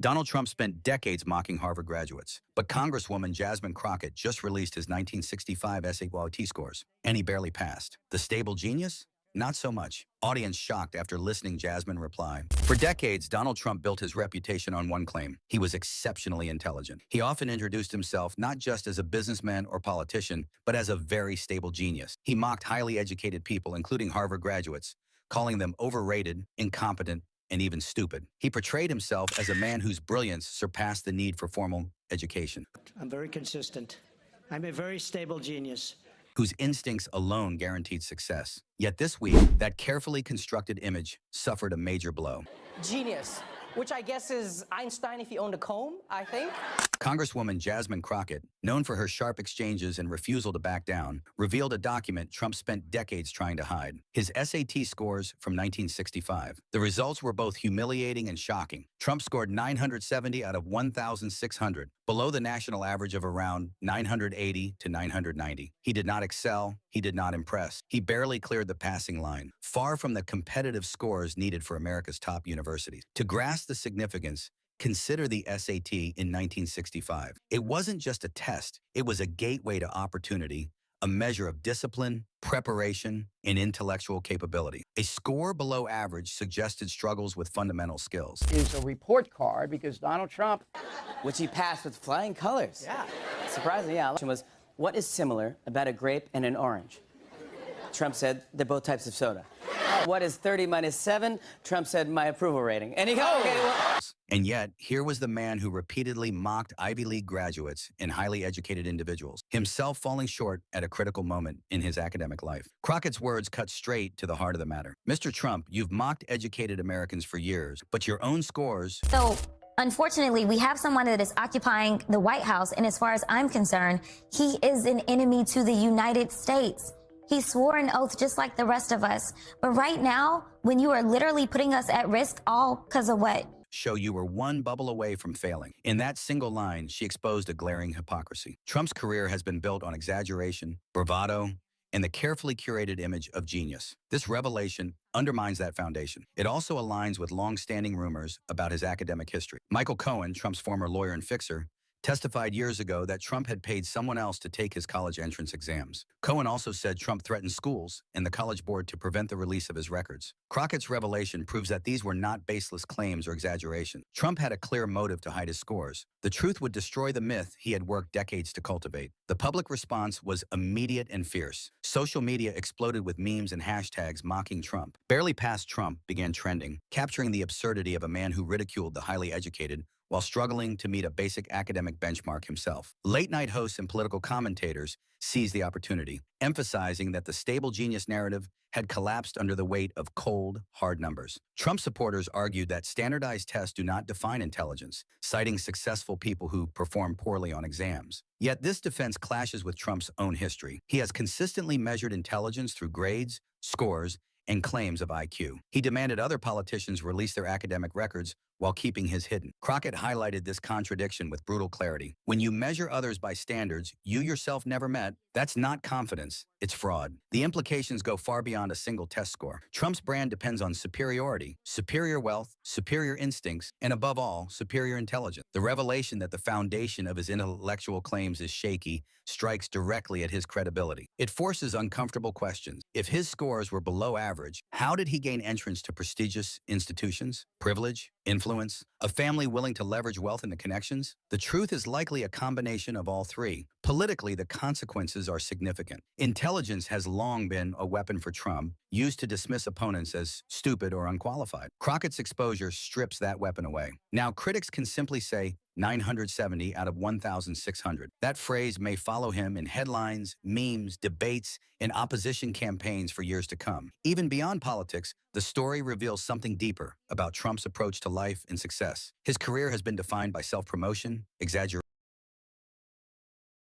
Donald Trump spent decades mocking Harvard graduates, but Congresswoman Jasmine Crockett just released his 1965 SAT scores, and he barely passed. The stable genius? Not so much. Audience shocked after listening Jasmine reply. For decades, Donald Trump built his reputation on one claim. He was exceptionally intelligent. He often introduced himself not just as a businessman or politician, but as a very stable genius. He mocked highly educated people, including Harvard graduates, calling them overrated, incompetent, and even stupid. He portrayed himself as a man whose brilliance surpassed the need for formal education, I'm very consistent. I'm a very stable genius, whose instincts alone guaranteed success. Yet this week, that carefully constructed image suffered a major blow. Genius, which I guess is Einstein if he owned a comb, I think. Congresswoman Jasmine Crockett, known for her sharp exchanges and refusal to back down, revealed a document Trump spent decades trying to hide. His SAT scores from 1965. The results were both humiliating and shocking. Trump scored 970 out of 1,600, below the national average of around 980 to 990. He did not excel. He did not impress. He barely cleared the passing line, far from the competitive scores needed for America's top universities. To grasp the significance, consider the SAT in 1965. It wasn't just a test. It was a gateway to opportunity, a measure of discipline, preparation, and intellectual capability. A score below average suggested struggles with fundamental skills. Is a report card because Donald Trump, Which he passed with flying colors. Yeah. Surprisingly, yeah. The question was, what is similar about a grape and an orange? Trump said, they're both types of soda. What is 30 minus 7? Trump said, my approval rating. And he goes, okay, well. And yet, here was the man who repeatedly mocked Ivy League graduates and highly educated individuals, himself falling short at a critical moment in his academic life. Crockett's words cut straight to the heart of the matter. Mr. Trump, you've mocked educated Americans for years, but your own scores... So, unfortunately, we have someone that is occupying the White House, and as far as I'm concerned, he is an enemy to the United States. He swore an oath just like the rest of us. But right now, when you are literally putting us at risk, all because of what? Show you were one bubble away from failing. In that single line, she exposed a glaring hypocrisy. Trump's career has been built on exaggeration, bravado, and the carefully curated image of genius. This revelation undermines that foundation. It also aligns with long-standing rumors about his academic history. Michael Cohen, Trump's former lawyer and fixer, testified years ago that Trump had paid someone else to take his college entrance exams. Cohen also said Trump threatened schools and the College Board to prevent the release of his records. Crockett's revelation proves that these were not baseless claims or exaggeration. Trump had a clear motive to hide his scores. The truth would destroy the myth he had worked decades to cultivate. The public response was immediate and fierce. Social media exploded with memes and hashtags mocking Trump. Barely Past Trump began trending, capturing the absurdity of a man who ridiculed the highly educated while struggling to meet a basic academic benchmark himself. Late-night hosts and political commentators seized the opportunity, emphasizing that the stable genius narrative had collapsed under the weight of cold, hard numbers. Trump supporters argued that standardized tests do not define intelligence, citing successful people who perform poorly on exams. Yet this defense clashes with Trump's own history. He has consistently measured intelligence through grades, scores, and claims of IQ. He demanded other politicians release their academic records while keeping his hidden. Crockett highlighted this contradiction with brutal clarity. When you measure others by standards you yourself never met, that's not confidence, it's fraud. The implications go far beyond a single test score. Trump's brand depends on superiority, superior wealth, superior instincts, and above all, superior intelligence. The revelation that the foundation of his intellectual claims is shaky strikes directly at his credibility. It forces uncomfortable questions. If his scores were below average, how did he gain entrance to prestigious institutions, privilege, influence, a family willing to leverage wealth into connections? The truth is likely a combination of all three. Politically, the consequences are significant. Intelligence has long been a weapon for Trump, used to dismiss opponents as stupid or unqualified. Crockett's exposure strips that weapon away. Now, critics can simply say 970 out of 1,600. That phrase may follow him in headlines, memes, debates, and opposition campaigns for years to come. Even beyond politics, the story reveals something deeper about Trump's approach to life and success. His career has been defined by self-promotion, exaggeration,